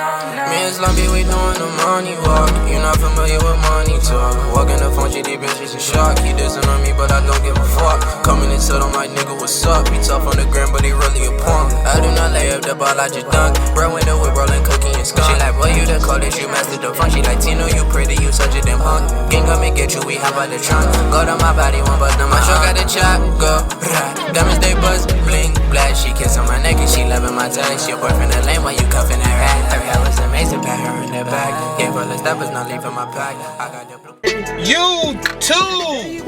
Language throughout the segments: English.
Me and Slumpy, we doing the money walk. You not familiar with money talk. Walking the phone, she deep bitches in shock. He dissing on me, but I don't give a fuck. Coming and tell him like, nigga, what's up? He tough on the gram, but he really a punk. I do not lay up the ball, I just dunk. Bro in the whip, rolling cookie and skunk. She like, boy, you the coldest, you mastered the funk. She like, Tino, you pretty, you such a damn punk. Gang come and get you, we hop out the trunk. Go to my body, one but my truck got the chop, go. Diamonds, they buzz, bling, black. She kiss on my neck and she loving my touch. Your boyfriend a lame while you cuffing that rat. That was amazing, pat her in the back. Gave her the steppers, not leaving my pack. I got the blue. YouTube!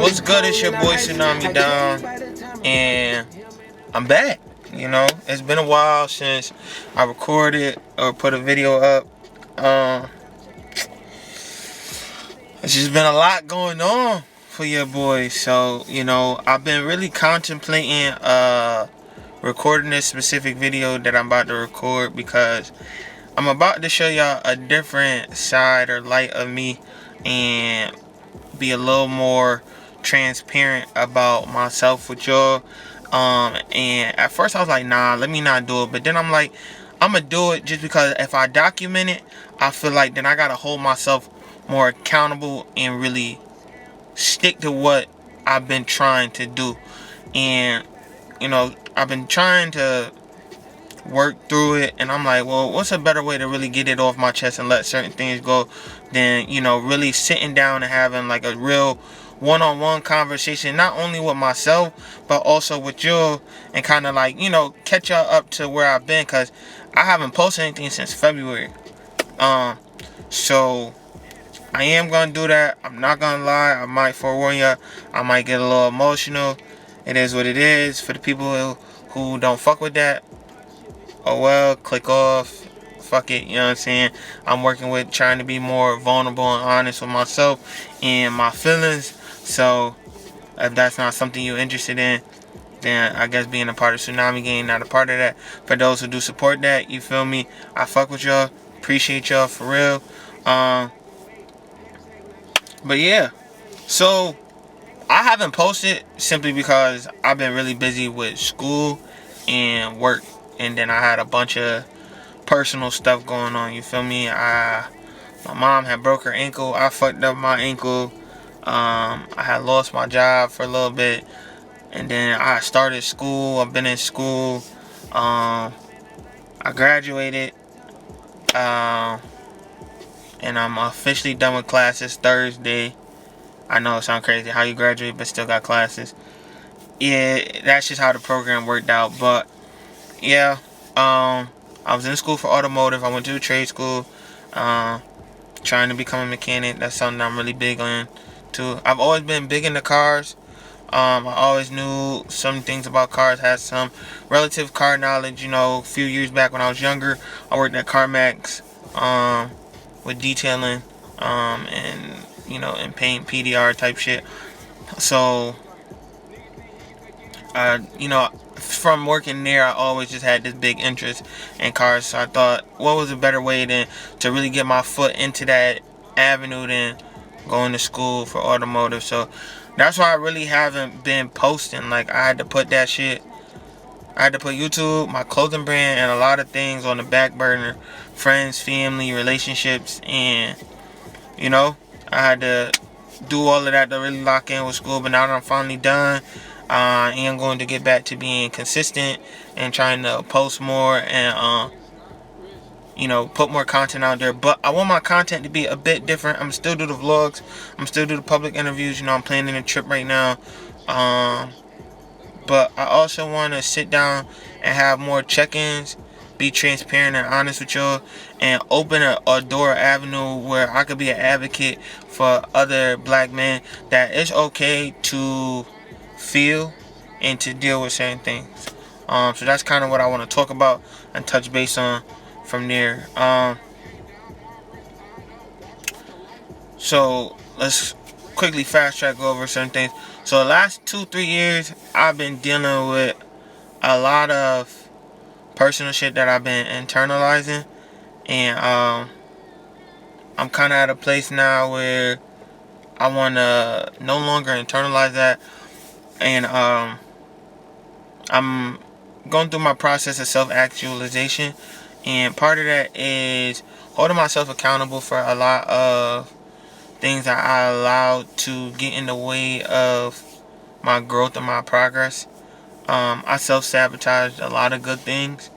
What's good? It's your boy Tsunami Don, and I'm back. You know, it's been a while since I recorded or put a video up. It's just been a lot going on for your boy. So, you know, I've been really contemplating recording this specific video that I'm about to record, because I'm about to show y'all a different side or light of me and be a little more transparent about myself with y'all. And at first I was like, nah, let me not do it. But then I'm like, I'm gonna do it just because if I document it, I feel like then I gotta hold myself more accountable and really stick to what I've been trying to do. And, you know, I've been trying to work through it, and I'm like, well, what's a better way to really get it off my chest and let certain things go than, you know, really sitting down and having like a real one-on-one conversation, not only with myself but also with you, and kind of like, you know, catch y'all up to where I've been, because I haven't posted anything since February. So I am gonna do that. I'm not gonna lie, I might forewarn you, I might get a little emotional. It is what it is. For the people who don't fuck with that, oh well, click off, fuck it, you know what I'm saying? I'm working with trying to be more vulnerable and honest with myself and my feelings. So if that's not something you're interested in, then I guess being a part of Tsunami Gang, not a part of that. For those who do support that, you feel me? I fuck with y'all, appreciate y'all for real. But yeah, so I haven't posted simply because I've been really busy with school and work, and then I had a bunch of personal stuff going on, you feel me? My mom had broke her ankle, I fucked up my ankle, I had lost my job for a little bit, and then I started school. I've been in school, I graduated, and I'm officially done with classes Thursday. I know it sounds crazy how you graduate but still got classes. Yeah, that's just how the program worked out. But yeah, I was in school for automotive. I went to a trade school, trying to become a mechanic. That's something I'm really big on too. I've always been big into cars. I always knew some things about cars, had some relative car knowledge. You know, a few years back when I was younger, I worked at CarMax with detailing, and, you know, and paint, PDR type shit. So, you know, from working there, I always just had this big interest in cars. So I thought, what was a better way than to really get my foot into that avenue than going to school for automotive. So that's why I really haven't been posting. Like, I had to put that shit, I had to put YouTube, my clothing brand, and a lot of things on the back burner. Friends, family, relationships, and, you know, I had to do all of that to really lock in with school. But now that I'm finally done, I am going to get back to being consistent and trying to post more and, you know, put more content out there. But I want my content to be a bit different. I'm still do the vlogs, I'm still do the public interviews. You know, I'm planning a trip right now. But I also want to sit down and have more check-ins, be transparent and honest with y'all, and open a door, avenue where I could be an advocate for other black men, that it's okay to feel and to deal with certain things. So that's kind of what I want to talk about and touch base on from there. So let's quickly fast track over certain things. So the last 2-3 years, I've been dealing with a lot of personal shit that I've been internalizing, and I'm kind of at a place now where I want to no longer internalize that, and I'm going through my process of self-actualization, And part of that is holding myself accountable for a lot of things that I allowed to get in the way of my growth and my progress. I self-sabotaged a lot of good things.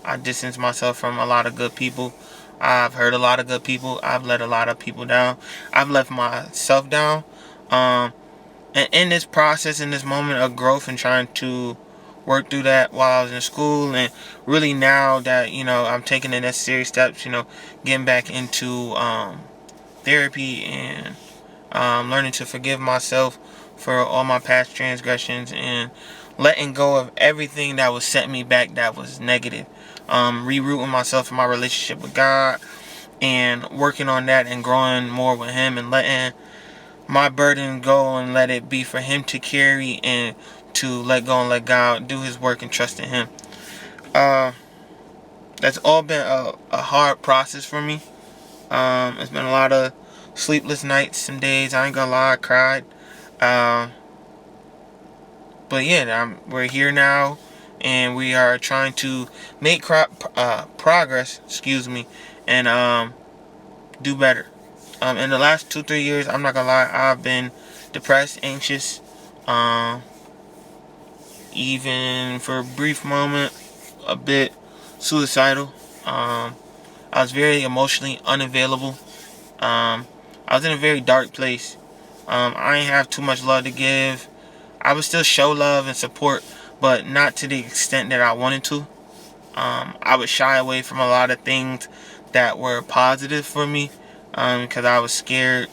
I distanced myself from a lot of good people. I've hurt a lot of good people. I've let a lot of people down. I've left myself down. And in this process, in this moment of growth and trying to work through that while I was in school, and really now that, I'm taking the necessary steps, getting back into therapy and learning to forgive myself for all my past transgressions and letting go of everything that was setting me back that was negative. Rerouting myself in my relationship with God and working on that and growing more with Him and letting my burden go and let it be for Him to carry and to let go and let God do His work and trust in Him. That's all been a hard process for me. It's been a lot of sleepless nights, some days, I ain't gonna lie, I cried. But yeah, we're here now, and we are trying to make progress, and do better. In the last 2-3 years, I'm not gonna lie, I've been depressed, anxious, even for a brief moment, a bit suicidal. I was very emotionally unavailable. I was in a very dark place. I didn't have too much love to give. I would still show love and support, but not to the extent that I wanted to. I would shy away from a lot of things that were positive for me, because I was scared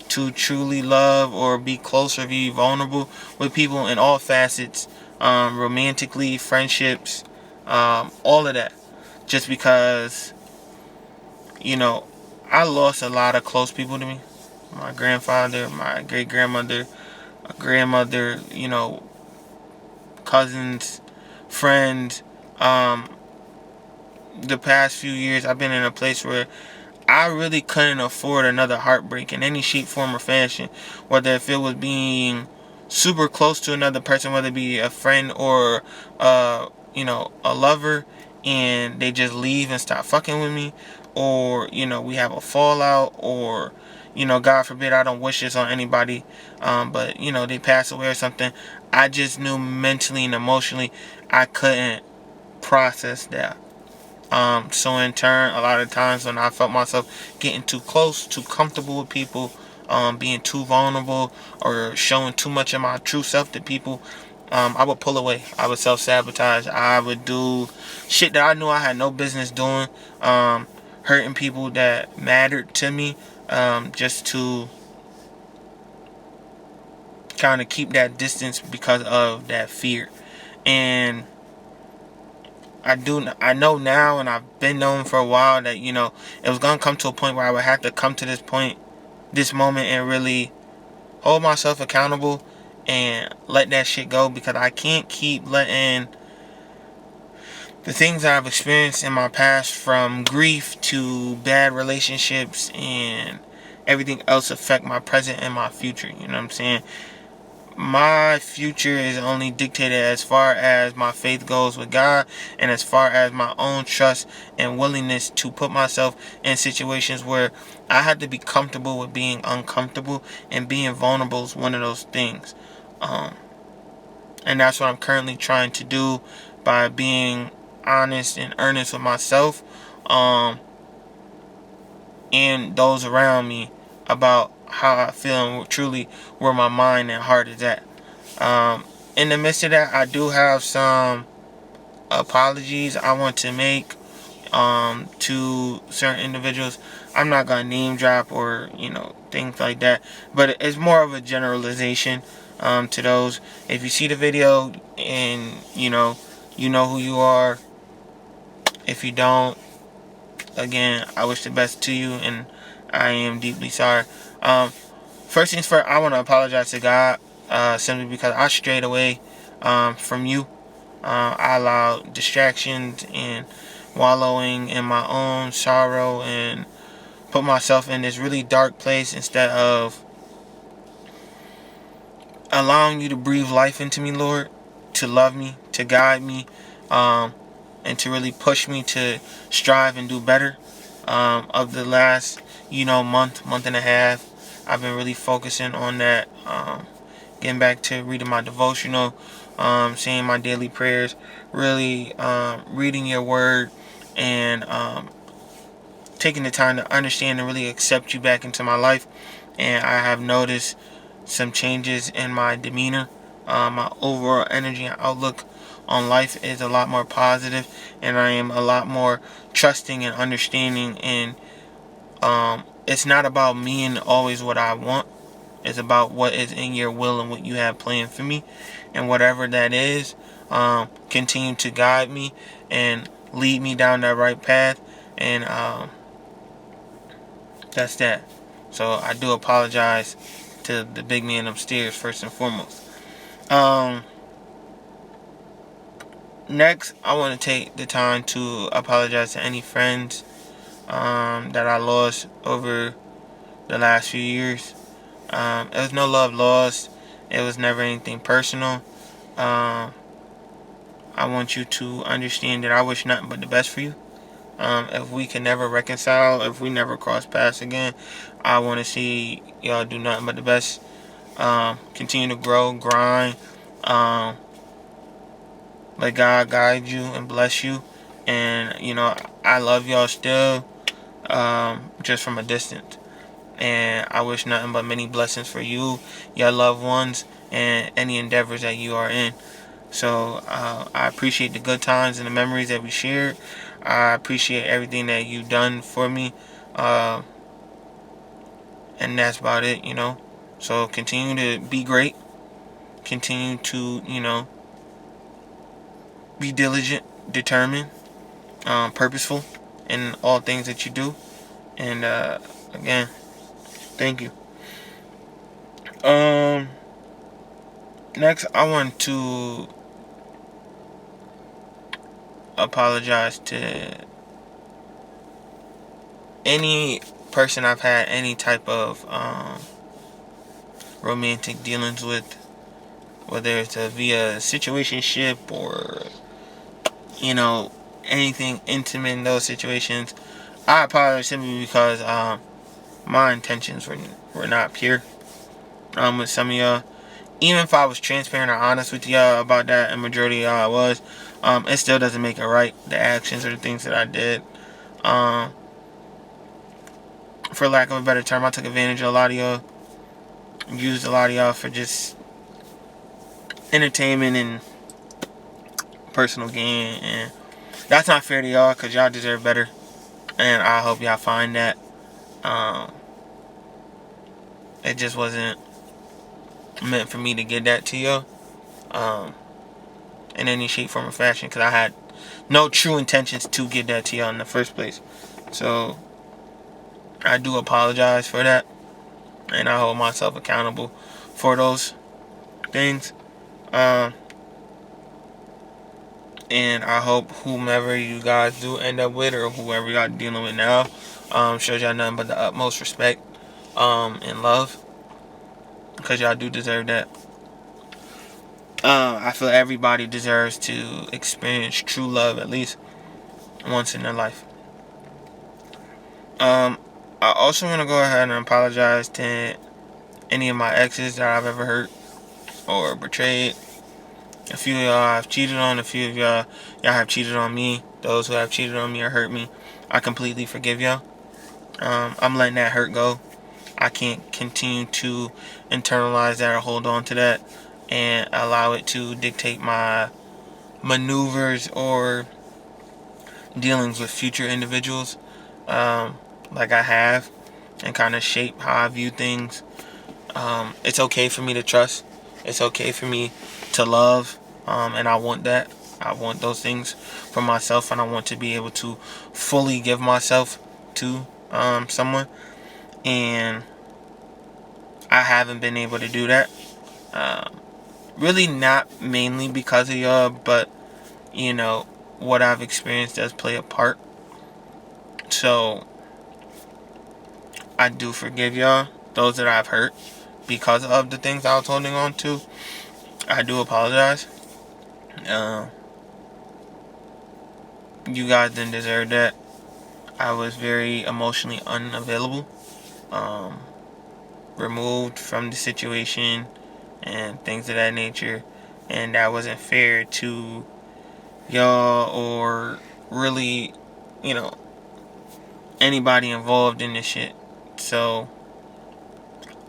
to truly love or be close or be vulnerable with people in all facets, romantically, friendships, all of that. Just because, I lost a lot of close people to me. My grandfather, my great grandmother, my grandmother, cousins, friends. The past few years, I've been in a place where I really couldn't afford another heartbreak in any shape, form, or fashion. Whether if it was being super close to another person, whether it be a friend or, a lover, and they just leave and stop fucking with me, or, we have a fallout, or, God forbid, I don't wish this on anybody, but, they pass away or something. I just knew mentally and emotionally I couldn't process that. So in turn, a lot of times when I felt myself getting too close, too comfortable with people, being too vulnerable or showing too much of my true self to people, I would pull away. I would self-sabotage. I would do shit that I knew I had no business doing, hurting people that mattered to me, just to kind of keep that distance because of that fear. And I know now, and I've been knowing for a while that, it was going to come to a point where I would have to come to this moment and really hold myself accountable and let that shit go, because I can't keep letting the things that I've experienced in my past, from grief to bad relationships and everything else, affect my present and my future. You know what I'm saying? My future is only dictated as far as my faith goes with God, and as far as my own trust and willingness to put myself in situations where I have to be comfortable with being uncomfortable, and being vulnerable is one of those things. And that's what I'm currently trying to do by being honest and earnest with myself, and those around me, about how I feel and truly where my mind and heart is at. In the midst of that, I do have some apologies I want to make to certain individuals. I'm not gonna name drop or things like that, but it's more of a generalization to those. If you see the video and you know who you are. If you don't, again, I wish the best to you, and I am deeply sorry. First things first, I want to apologize to God, simply because I strayed away from you. I allowed distractions and wallowing in my own sorrow, and put myself in this really dark place instead of allowing you to breathe life into me, Lord, to love me, to guide me, and to really push me to strive and do better. Of the last, month and a half, I've been really focusing on that. Getting back to reading my devotional, saying my daily prayers, really reading your word, and taking the time to understand and really accept you back into my life. And I have noticed some changes in my demeanor. My overall energy and outlook on life is a lot more positive, and I am a lot more trusting and understanding. And it's not about me and always what I want. It's about what is in your will and what you have planned for me. And whatever that is, continue to guide me and lead me down that right path. And that's that. So I do apologize to the big man upstairs first and foremost. Next, I want to take the time to apologize to any friends that I lost over the last few years. It was no love lost. It was never anything personal. I want you to understand that I wish nothing but the best for you. If we can never reconcile, if we never cross paths again, I want to see y'all do nothing but the best. Continue to grow, grind. Let God guide you and bless you. And, I love y'all still, just from a distance. And I wish nothing but many blessings for you, your loved ones, and any endeavors that you are in. So I appreciate the good times and the memories that we shared. I appreciate everything that you've done for me. And that's about it, So continue to be great. Continue to, be diligent, determined, purposeful in all things that you do. And again, thank you. Next, I want to apologize to any person I've had any type of romantic dealings with, whether it's via situationship or anything intimate in those situations. I apologize simply because my intentions were not pure with some of y'all. Even if I was transparent or honest with y'all about that, and majority of y'all I was, it still doesn't make it right, the actions or the things that I did. For lack of a better term, I took advantage of a lot of y'all, used a lot of y'all for just entertainment and personal gain, and that's not fair to y'all, because y'all deserve better, and I hope y'all find that. It just wasn't meant for me to give that to y'all in any shape, form, or fashion, because I had no true intentions to give that to y'all in the first place. So I do apologize for that, and I hold myself accountable for those things. And I hope whomever you guys do end up with, or whoever y'all dealing with now, shows y'all nothing but the utmost respect and love, because y'all do deserve that. I feel everybody deserves to experience true love at least once in their life. I also want to go ahead and apologize to any of my exes that I've ever hurt or betrayed. A few of y'all I've cheated on. A few of y'all have cheated on me. Those who have cheated on me or hurt me, I completely forgive y'all. I'm letting that hurt go. I can't continue to internalize that or hold on to that and allow it to dictate my maneuvers or dealings with future individuals, like I have, and kind of shape how I view things. It's okay for me to trust. It's okay for me to love, and I want that. I want those things for myself, and I want to be able to fully give myself to someone, and I haven't been able to do that. Really not mainly because of y'all, but what I've experienced does play a part. So I do forgive y'all, those that I've hurt because of the things I was holding on to. I do apologize. You guys didn't deserve that. I was very emotionally unavailable, um, removed from the situation and things of that nature, and that wasn't fair to y'all or really, you know, anybody involved in this shit. So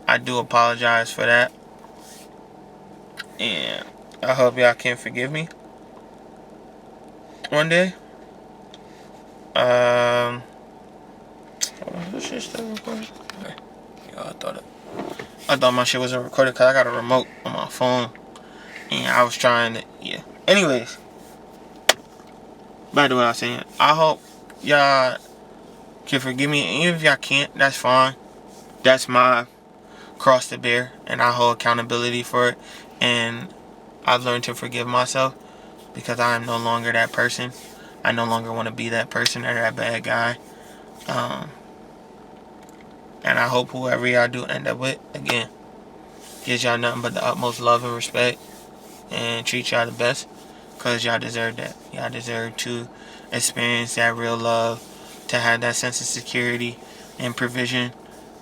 I do apologize for that, and I hope y'all can forgive me one day. Hold on, this shit still recording? Okay. Yeah, I thought my shit wasn't recorded because I got a remote on my phone, and I was trying to, yeah. Anyways, back to what I was saying. I hope y'all can forgive me, and even if y'all can't, that's fine. That's my cross to bear, and I hold accountability for it, and I've learned to forgive myself because I am no longer that person. I no longer want to be that person or that bad guy. And I hope whoever y'all do end up with, again, gives y'all nothing but the utmost love and respect and treat y'all the best, because y'all deserve that. Y'all deserve to experience that real love, to have that sense of security and provision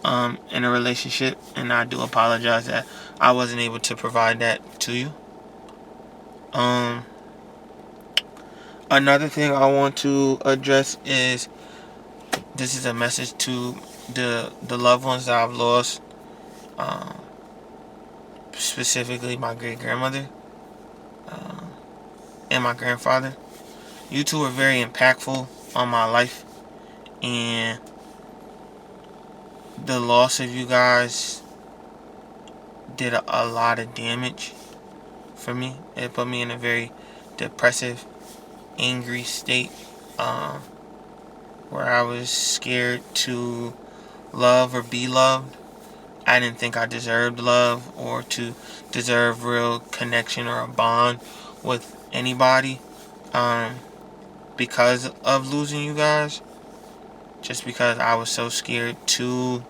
in a relationship. And I do apologize that I wasn't able to provide that to you. Another thing I want to address is, this is a message to the loved ones that I've lost, specifically my great grandmother and my grandfather. You two were very impactful on my life, and the loss of you guys did a lot of damage for me. It put me in a very depressive, angry state, where I was scared to love or be loved. I didn't think I deserved love or to deserve real connection or a bond with anybody, because of losing you guys. Just because I was so scared to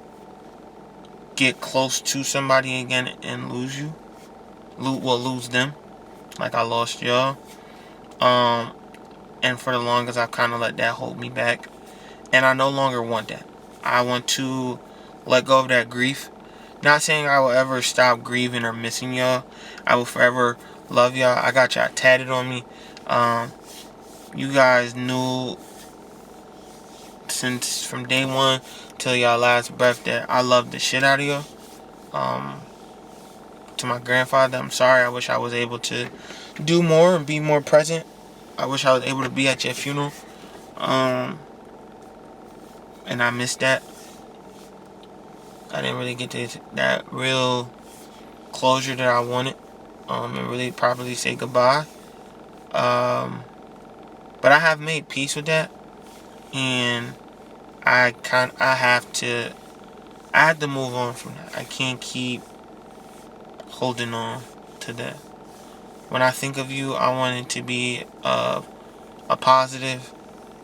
get close to somebody again and lose you. Lose them. Like I lost y'all. And for the longest, I've kind of let that hold me back. And I no longer want that. I want to let go of that grief. Not saying I will ever stop grieving or missing y'all. I will forever love y'all. I got y'all tatted on me. You guys knew since from day one till y'all last breath that I love the shit out of y'all. To my grandfather, I'm sorry. I wish I was able to do more and be more present. I wish I was able to be at your funeral. And I missed that. I didn't really get to that real closure that I wanted. And really properly say goodbye. But I have made peace with that. And I have to move on from that. I can't keep holding on to that. When I think of you, I want it to be a positive.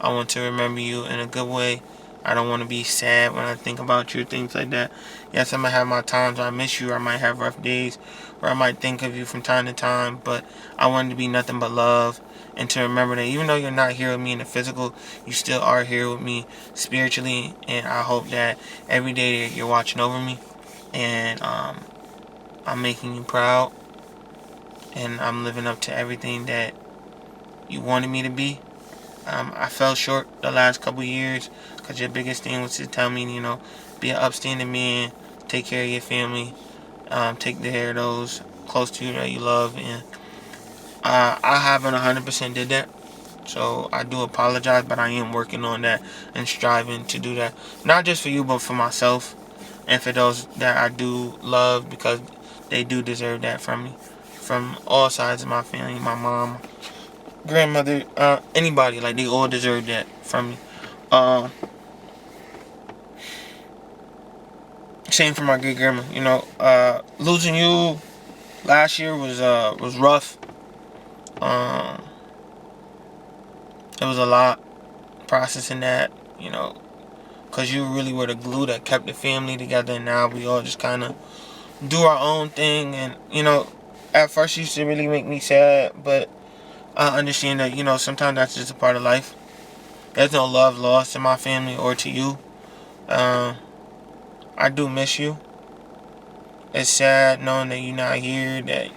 I want to remember you in a good way. I don't want to be sad when I think about you, things like that. Yes, I might have my times where I miss you, or I might have rough days where I might think of you from time to time, but I want it to be nothing but love, and to remember that even though you're not here with me in the physical, you still are here with me spiritually, and I hope that every day that you're watching over me, and I'm making you proud, and I'm living up to everything that you wanted me to be. I fell short the last couple years because your biggest thing was to tell me, be an upstanding man, take care of your family, take care of those close to you that you love, and I haven't 100% did that. So I do apologize, but I am working on that and striving to do that. Not just for you, but for myself and for those that I do love, because they do deserve that from me. From all sides of my family, my mom, grandmother, anybody, like they all deserve that from me. Same for my great grandma. Losing you last year was rough. It was a lot processing that, because you really were the glue that kept the family together, and now we all just kind of do our own thing. And at first it used to really make me sad, but I understand that sometimes that's just a part of life. There's no love lost in my family or to you. Um, I do miss you. It's sad knowing that you're not here. That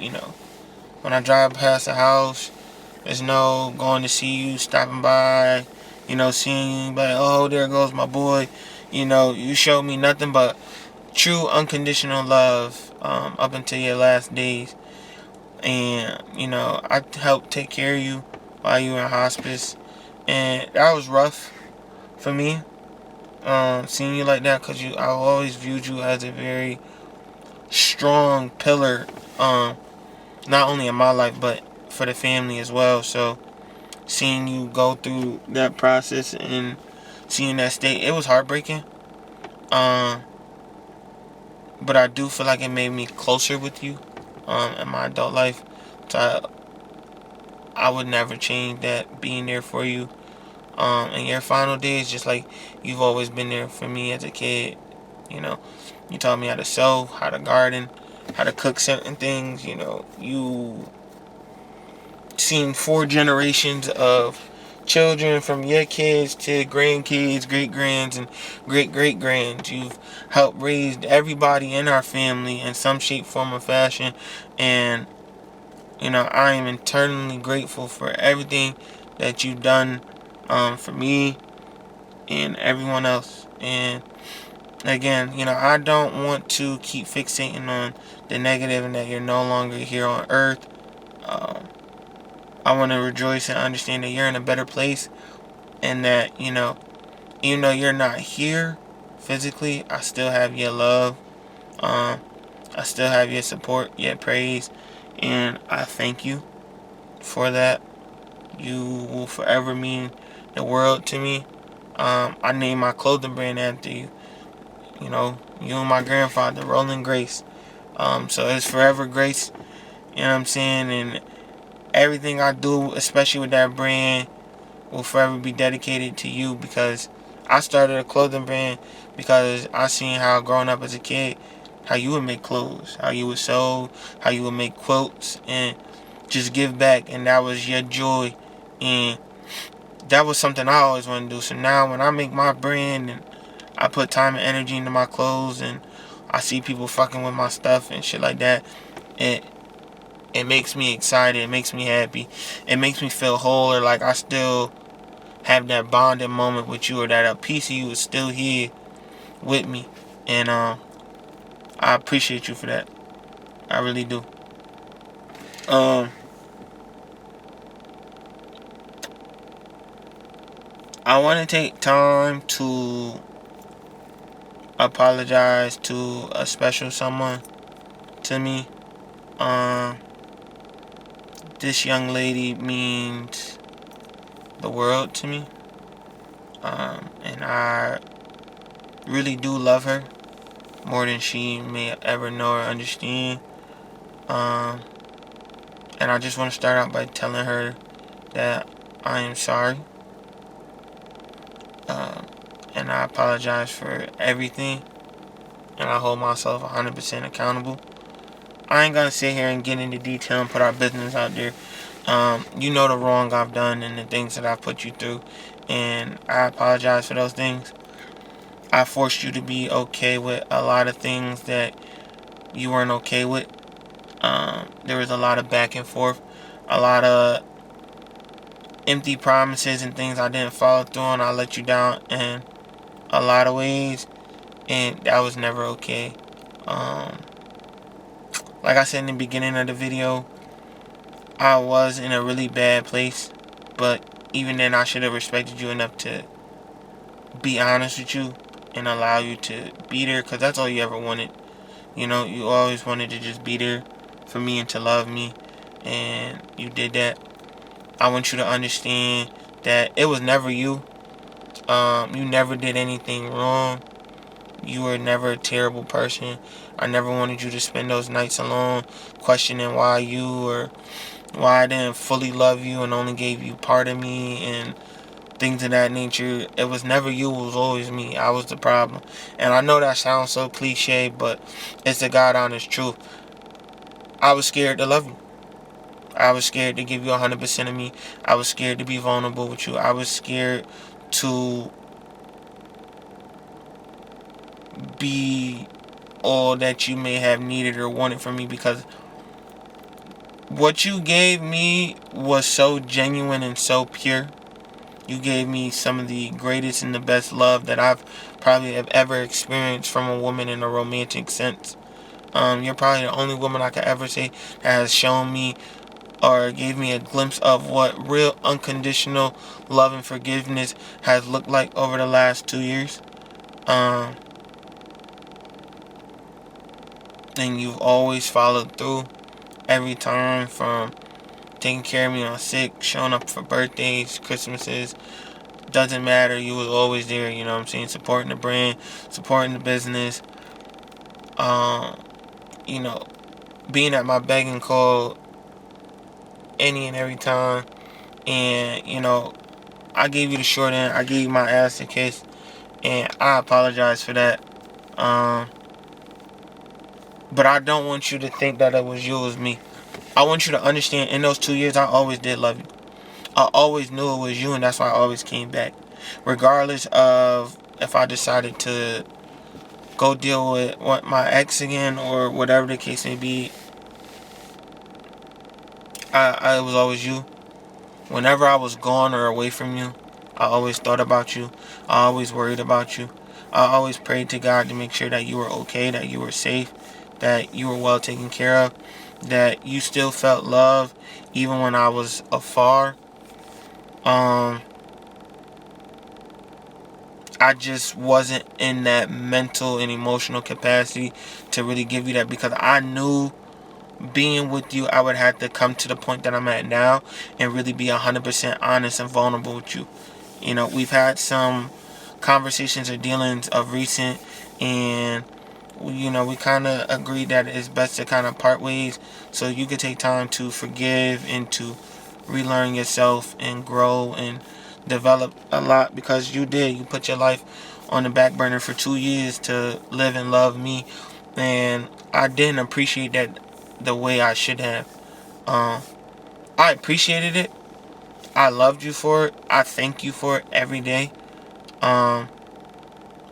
when I drive past the house, there's no going to see you, stopping by, seeing you, but oh, there goes my boy. You showed me nothing but true unconditional love up until your last days. And, I helped take care of you while you were in hospice. And that was rough for me, seeing you like that, because I always viewed you as a very strong pillar, not only in my life, but for the family as well. So, seeing you go through that process and seeing that state, it was heartbreaking. Um, but I do feel like it made me closer with you in my adult life. So I would never change that, being there for you in your final days, just like you've always been there for me as a kid. You taught me how to sew, how to garden, how to cook certain things. You seen 4 generations of children, from your kids to grandkids, great grands, and great great grands. You've helped raise everybody in our family in some shape, form, or fashion. And I am eternally grateful for everything that you've done for me and everyone else. And again, I don't want to keep fixating on the negative and that you're no longer here on earth. I want to rejoice and understand that you're in a better place, and that, even though you're not here physically, I still have your love. I still have your support, your praise, and I thank you for that. You will forever mean the world to me. I named my clothing brand after you. You and my grandfather, Rolling Grace. So it's forever Grace. You know what I'm saying? And everything I do, especially with that brand, will forever be dedicated to you, because I started a clothing brand because I seen how, growing up as a kid, how you would make clothes, how you would sew, how you would make quilts, and just give back, and that was your joy, and that was something I always wanted to do. So now when I make my brand and I put time and energy into my clothes, and I see people fucking with my stuff and shit like that, it makes me excited, it makes me happy, it makes me feel whole, or like I still have that bonding moment with you, or that a piece of you is still here with me. And I appreciate you for that. I really do. I want to take time to apologize to a special someone to me. This young lady means the world to me. And I really do love her more than she may ever know or understand. And I just want to start out by telling her that I am sorry. And I apologize for everything. And I hold myself 100% accountable. I ain't gonna sit here and get into detail and put our business out there. You know the wrong I've done and the things that I've put you through. And I apologize for those things. I forced you to be okay with a lot of things that you weren't okay with. There was a lot of back and forth, a lot of empty promises and things I didn't follow through on. I let you down in a lot of ways, and that was never okay. Like I said in the beginning of the video, I was in a really bad place, but even then I should have respected you enough to be honest with you and allow you to be there, because that's all you ever wanted. You always wanted to just be there for me and to love me, and you did that. I want you to understand that it was never you. You never did anything wrong. You were never a terrible person. I never wanted you to spend those nights alone questioning why you, or why I didn't fully love you and only gave you part of me and things of that nature. It was never you, it was always me. I was the problem. And I know that sounds so cliche, but it's the God honest truth. I was scared to love you. I was scared to give you 100% of me. I was scared to be vulnerable with you. I was scared to be all that you may have needed or wanted from me, because what you gave me was so genuine and so pure. You gave me some of the greatest and the best love that I've probably have ever experienced from a woman in a romantic sense. You're probably the only woman I could ever say that has shown me or gave me a glimpse of what real unconditional love and forgiveness has looked like over the last 2 years. Um, and you've always followed through every time, from taking care of me on sick, showing up for birthdays, Christmases. Doesn't matter, you was always there, you know what I'm saying? Supporting the brand, supporting the business. Um, you know, being at my beck and call any and every time. And, I gave you the short end. I gave you my ass to kiss. And I apologize for that. But I don't want you to think that it was you, it was me. I want you to understand, in those 2 years, I always did love you. I always knew it was you, and that's why I always came back. Regardless of if I decided to go deal with my ex again or whatever the case may be, I was always you. Whenever I was gone or away from you, I always thought about you. I always worried about you. I always prayed to God to make sure that you were okay, that you were safe, that you were well taken care of, that you still felt love even when I was afar. I just wasn't in that mental and emotional capacity to really give you that, because I knew being with you, I would have to come to the point that I'm at now and really be 100% honest and vulnerable with you. We've had some conversations or dealings of recent, and we kind of agreed that it's best to kind of part ways so you could take time to forgive and to relearn yourself and grow and develop a lot, because you put your life on the back burner for 2 years to live and love me, and I didn't appreciate that the way I should have. I appreciated it. I loved you for it. I thank you for it every day.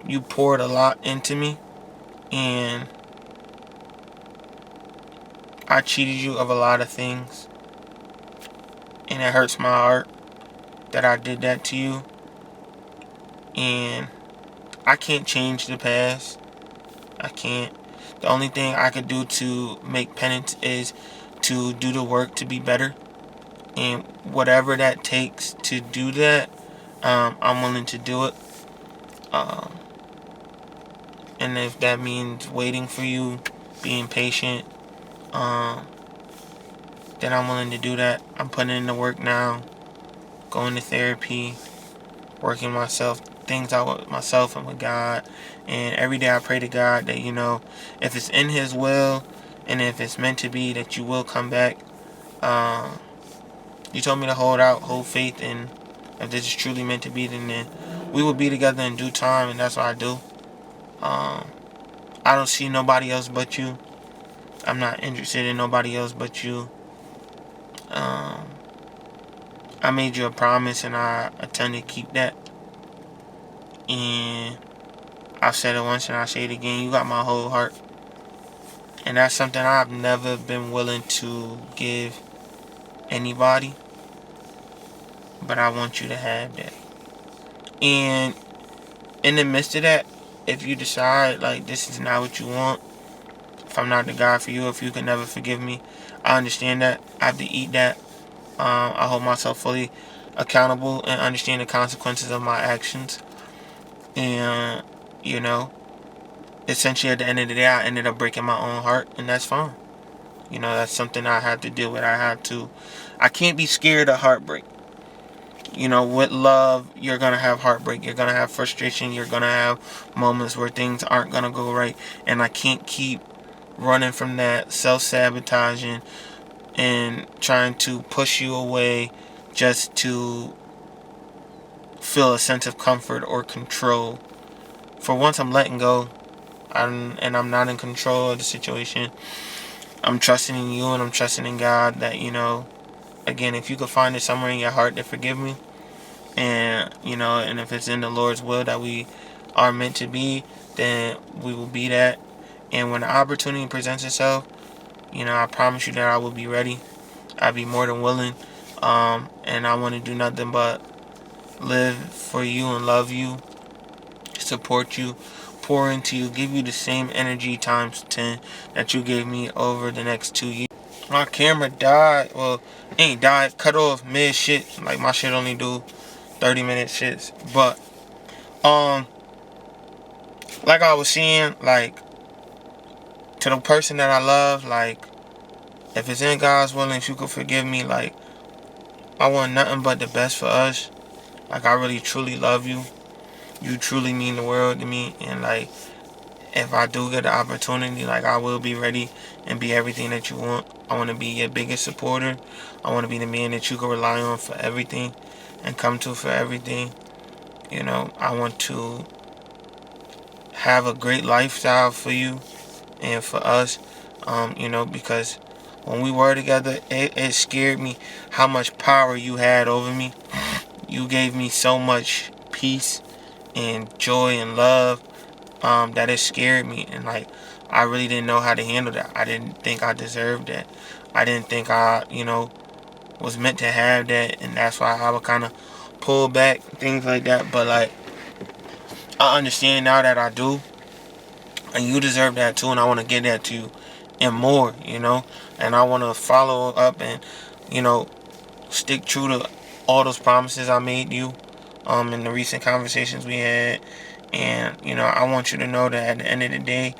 You poured a lot into me, and I cheated you of a lot of things, and it hurts my heart that I did that to you. And I can't change the past. I can't. The only thing I could do to make penance is to do the work to be better. And whatever that takes to do that, I'm willing to do it. And if that means waiting for you, being patient, then I'm willing to do that. I'm putting in the work now, going to therapy, working things out with myself and with God. And every day I pray to God that, if it's in His will and if it's meant to be, that you will come back. You told me to hold faith, and if this is truly meant to be, then we will be together in due time, and that's what I do. I don't see nobody else but you. I'm not interested in nobody else but you. I made you a promise, and I intend to keep that. And I've said it once and I'll say it again. You got my whole heart. And that's something I've never been willing to give anybody. But I want you to have that. And in the midst of that, if you decide, like, this is not what you want, if I'm not the guy for you, if you can never forgive me, I understand that. I have to eat that. I hold myself fully accountable and understand the consequences of my actions. And, essentially at the end of the day, I ended up breaking my own heart, and that's fine. That's something I have to deal with. I can't be scared of heartbreak. With love, you're going to have heartbreak. You're going to have frustration. You're going to have moments where things aren't going to go right. And I can't keep running from that, self-sabotaging, and trying to push you away just to feel a sense of comfort or control. For once I'm letting go, and I'm not in control of the situation, I'm trusting in you and I'm trusting in God that, again, if you could find it somewhere in your heart to forgive me, And, and if it's in the Lord's will that we are meant to be, then we will be that. And when the opportunity presents itself, I promise you that I will be ready. I'll be more than willing. And I want to do nothing but live for you and love you, support you, pour into you, give you the same energy times 10 that you gave me over the next 2 years. My camera died. Well, ain't died, cut off mid shit. Like, my shit only do 30-minute shits. But, like I was saying, like, to the person that I love, like, if it's in God's will and if you could forgive me, like, I want nothing but the best for us. Like, I really truly love you. You truly mean the world to me. And, like, if I do get the opportunity, like, I will be ready and be everything that you want. I want to be your biggest supporter. I want to be the man that you can rely on for everything and come to for everything. I want to have a great lifestyle for you and for us, because when we were together, it scared me how much power you had over me. You gave me so much peace and joy and love, that it scared me. And, like, I really didn't know how to handle that. I didn't think I deserved that. I didn't think I, was meant to have that. And that's why I would kind of pull back, things like that. But, like, I understand now that I do. And you deserve that too. And I want to give that to you and more, And I want to follow up and, stick true to all those promises I made you in the recent conversations we had. And, I want you to know that at the end of the day,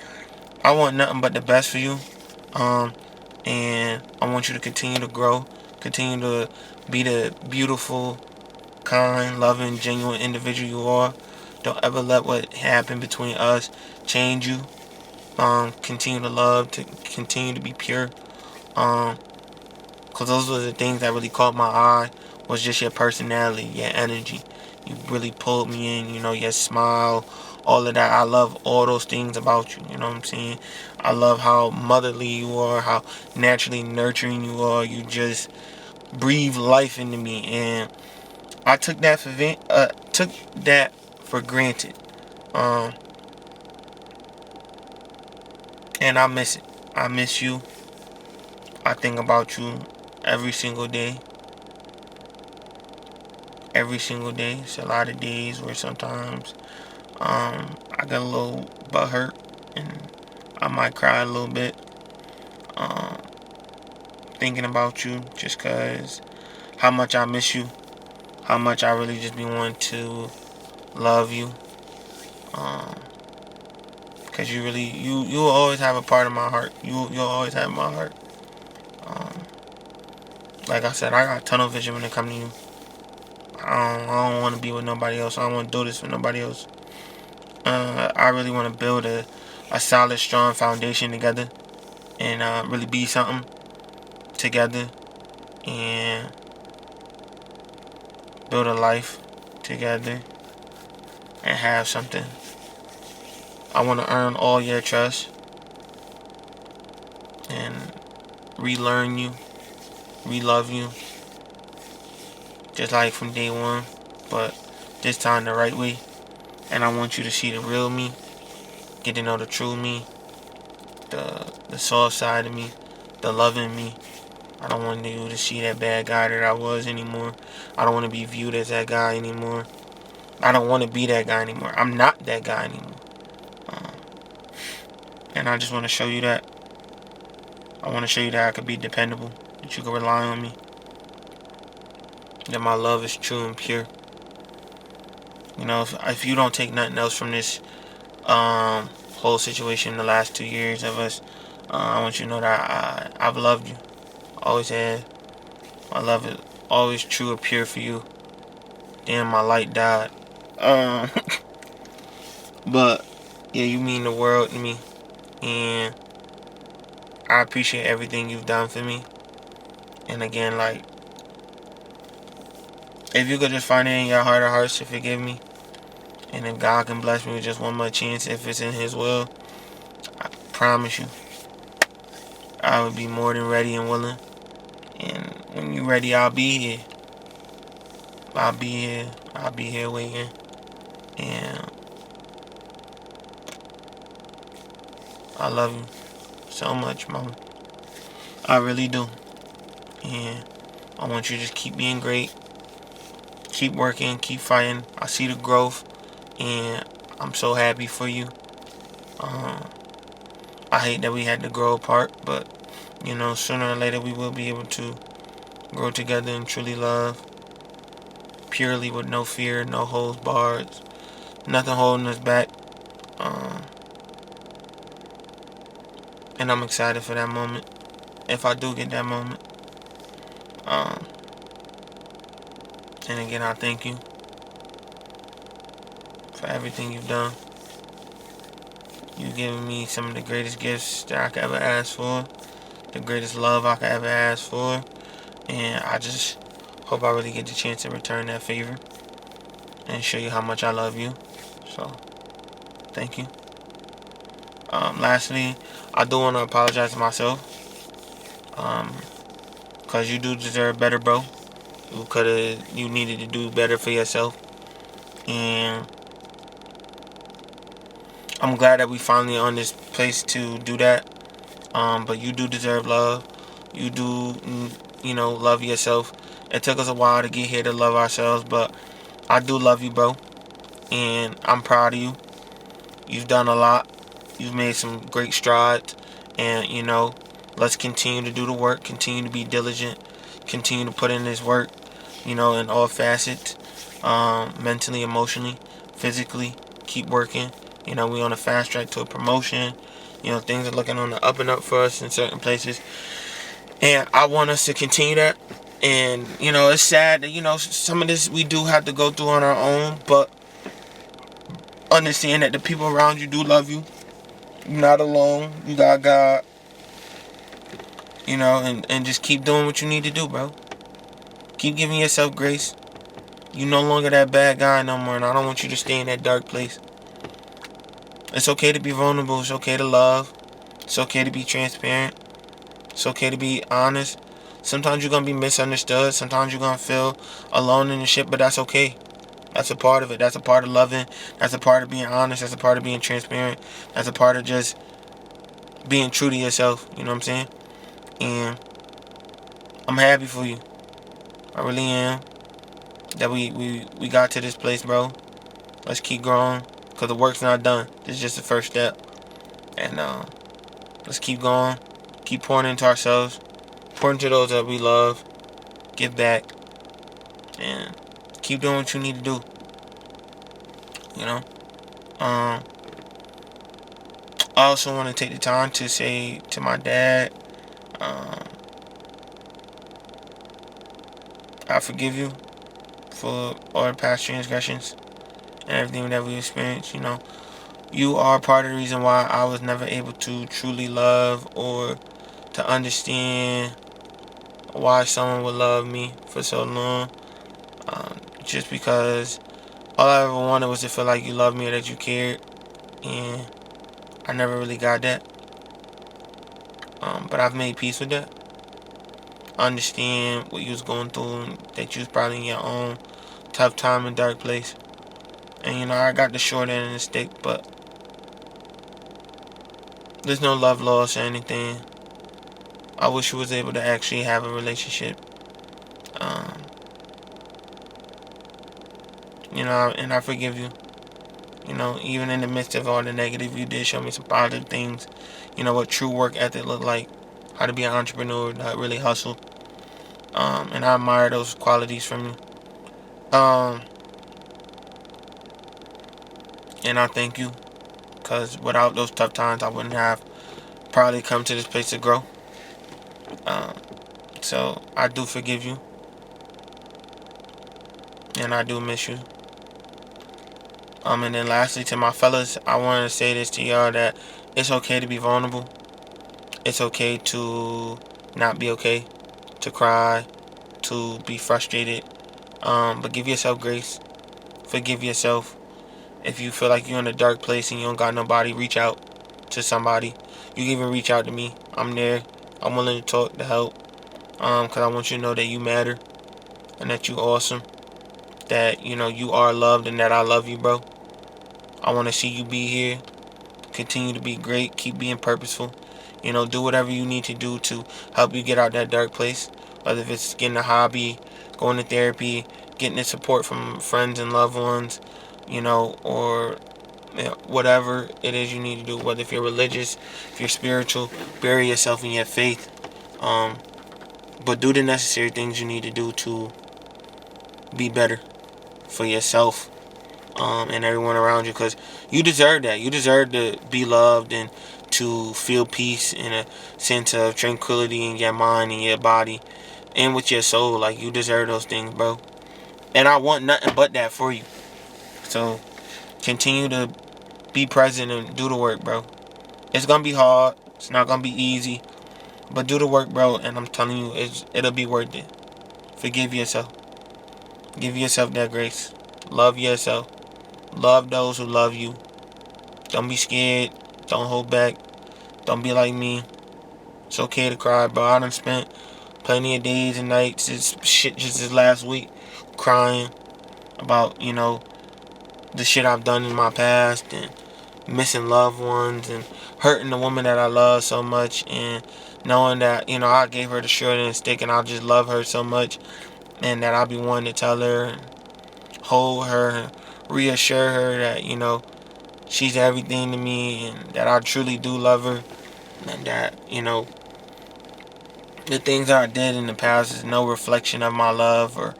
I want nothing but the best for you. And I want you to continue to grow, continue to be the beautiful, kind, loving, genuine individual you are. Don't ever let what happened between us change you. Continue to love, to continue to be pure. Because those were the things that really caught my eye, was just your personality, your energy. You really pulled me in, your smile, all of that. I love all those things about you, you know what I'm saying? I love how motherly you are, how naturally nurturing you are. You just breathe life into me, and I took that for granted. And I miss it. I miss you. I think about you every single day. Every single day. It's a lot of days where sometimes I get a little butthurt and I might cry a little bit thinking about you, just because how much I miss you, how much I really just be wanting to love you, because you really, you will always have a part of my heart. You'll always have my heart. Like I said, I got tunnel vision when it comes to you. I don't want to be with nobody else. I don't want to do this with nobody else. I really want to build a solid, strong foundation together, and really be something together, and build a life together, and have something. I want to earn all your trust and relearn you, re-love you, just like from day one, but this time the right way. And I want you to see the real me, get to know the true me, the soft side of me, the loving me. I don't want you to see that bad guy that I was anymore. I don't want to be viewed as that guy anymore. I don't want to be that guy anymore. I'm not that guy anymore. And I just want to show you that. I want to show you that I could be dependable, that you can rely on me, that my love is true and pure. If you don't take nothing else from this whole situation in the last 2 years of us, I want you to know that I've loved you. Always have. My love is always true and pure for you. Damn, my light died. But yeah, you mean the world to me, and I appreciate everything you've done for me. And again, like, if you could just find it in your heart of hearts to forgive me, and if God can bless me with just one more chance, if it's in His will, I promise you, I would be more than ready and willing. And when you're ready, I'll be here. I'll be here. I'll be here waiting. And I love you so much, mama. I really do. And I want you to just keep being great. Keep working, keep fighting. I see the growth, and I'm so happy for you. I hate that we had to grow apart, but sooner or later we will be able to grow together and truly love, purely with no fear, no holds barred, nothing holding us back. And I'm excited for that moment, if I do get that moment. And again, I thank you for everything you've done. You've given me some of the greatest gifts that I could ever ask for, the greatest love I could ever ask for, and I just hope I really get the chance to return that favor and show you how much I love you. So, thank you. Lastly, I do want to apologize to myself, because you do deserve better, bro. You needed to do better for yourself, and I'm glad that we finally on this place to do that. But you do deserve love. You do, love yourself. It took us a while to get here to love ourselves, but I do love you, bro. And I'm proud of you. You've done a lot. You've made some great strides. And, let's continue to do the work. Continue to be diligent. Continue to put in this work, in all facets. Mentally, emotionally, physically. Keep working. We on a fast track to a promotion. Things are looking on the up and up for us in certain places. And I want us to continue that. And, it's sad that, some of this we do have to go through on our own. But understand that the people around you do love you. You're not alone. You got God. And just keep doing what you need to do, bro. Keep giving yourself grace. You're no longer that bad guy no more. And I don't want you to stay in that dark place. It's okay to be vulnerable. It's okay to love. It's okay to be transparent. It's okay to be honest. Sometimes you're going to be misunderstood. Sometimes you're going to feel alone in the shit, but that's okay. That's a part of it. That's a part of loving. That's a part of being honest. That's a part of being transparent. That's a part of just being true to yourself. You know what I'm saying? And I'm happy for you. I really am. That we got to this place, bro. Let's keep growing. Because the work's not done. This is just the first step. And let's keep going. Keep pouring into ourselves. Pour into those that we love. Give back. And keep doing what you need to do. I also want to take the time to say to my dad, I forgive you for all the past transgressions and everything that we experienced. You are part of the reason why I was never able to truly love or to understand why someone would love me for so long. Just because all I ever wanted was to feel like you loved me or that you cared. And I never really got that. But I've made peace with that. I understand what you was going through and that you was probably in your own tough time and dark place. And I got the short end of the stick, but there's no love lost or anything. I wish you was able to actually have a relationship. And I forgive you. Even in the midst of all the negative, you did show me some positive things. What true work ethic looked like. How to be an entrepreneur, how to really hustle. And I admire those qualities from you. And I thank you. Because without those tough times, I wouldn't have probably come to this place to grow. So I do forgive you. And I do miss you. And then lastly, to my fellas, I want to say this to y'all, that it's okay to be vulnerable. It's okay to not be okay, to cry, to be frustrated. But give yourself grace. Forgive yourself. If you feel like you're in a dark place and you don't got nobody, reach out to somebody. You can even reach out to me. I'm there. I'm willing to talk, to help. Because I want you to know that you matter and that you awesome. that, you know, you are loved and that I love you, bro. I want to see you be here. Continue to be great. Keep being purposeful. You know, do whatever you need to do to help you get out that dark place. Whether if it's getting a hobby, going to therapy, getting the support from friends and loved ones, you know, or whatever it is you need to do. Whether if you're religious, if you're spiritual, bury yourself in your faith. But do the necessary things you need to do to be better for yourself and everyone around you, because you deserve that. You deserve to be loved and to feel peace and a sense of tranquility in your mind and your body and with your soul. Like, you deserve those things, bro. And I want nothing but that for you. So continue to be present and do the work, bro. It's gonna be hard. It's not gonna be easy. But do the work, bro. And I'm telling you, it'll be worth it. Forgive yourself. Give yourself that grace. Love yourself. Love those who love you. Don't be scared. Don't hold back. Don't be like me. It's okay to cry, bro. I done spent plenty of days and nights, just this last week, crying about, you know, the shit I've done in my past and missing loved ones and hurting the woman that I love so much, and knowing that, you know, I gave her the short end of the stick and I just love her so much, and that I'll be wanting to tell her and hold her and reassure her that, you know, she's everything to me and that I truly do love her, and that, you know, the things I did in the past is no reflection of my love or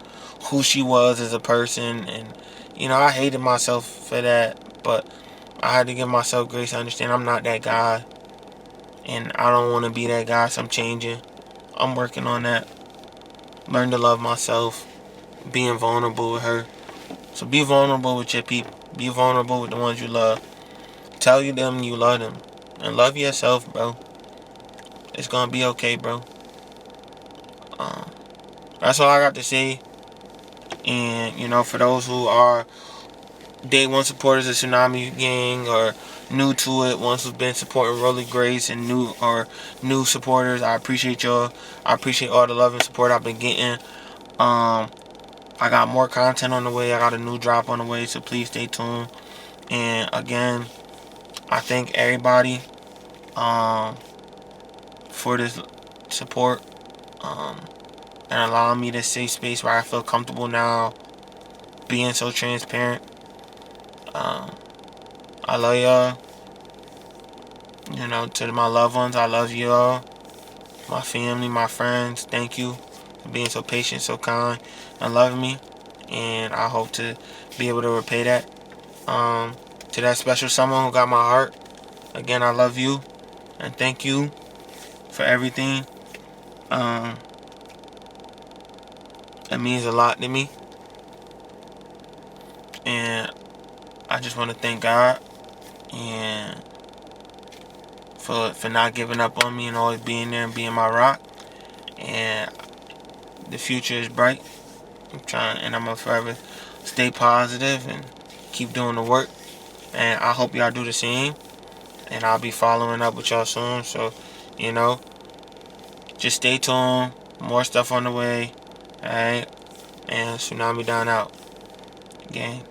who she was as a person. And, you know, I hated myself for that, but I had to give myself grace to understand I'm not that guy, and I don't want to be that guy, so I'm changing. I'm working on that. Learn to love myself, being vulnerable with her. So be vulnerable with your people. Be vulnerable with the ones you love. Tell them you love them. And love yourself, bro. It's gonna be okay, bro. That's all I got to say. And, you know, for those who are day one supporters of Tsunami Gang or new to it, ones who've been supporting Rolly Grace and new supporters, I appreciate y'all. I appreciate all the love and support I've been getting. I got more content on the way. I got a new drop on the way, so please stay tuned. And again, I thank everybody for this support and allowing me this safe space where I feel comfortable now, being so transparent. I love y'all. You know, to my loved ones, I love you all. My family, my friends, thank you for being so patient, so kind, and loving me. And I hope to be able to repay that. To that special someone who got my heart, again, I love you. And thank you for everything. It means a lot to me. And I just want to thank God and for not giving up on me and always being there and being my rock. And the future is bright. I'm gonna forever stay positive and keep doing the work. And I hope y'all do the same. And I'll be following up with y'all soon. So, you know, just stay tuned. More stuff on the way. Alright. And Tsunami Don out. Gang.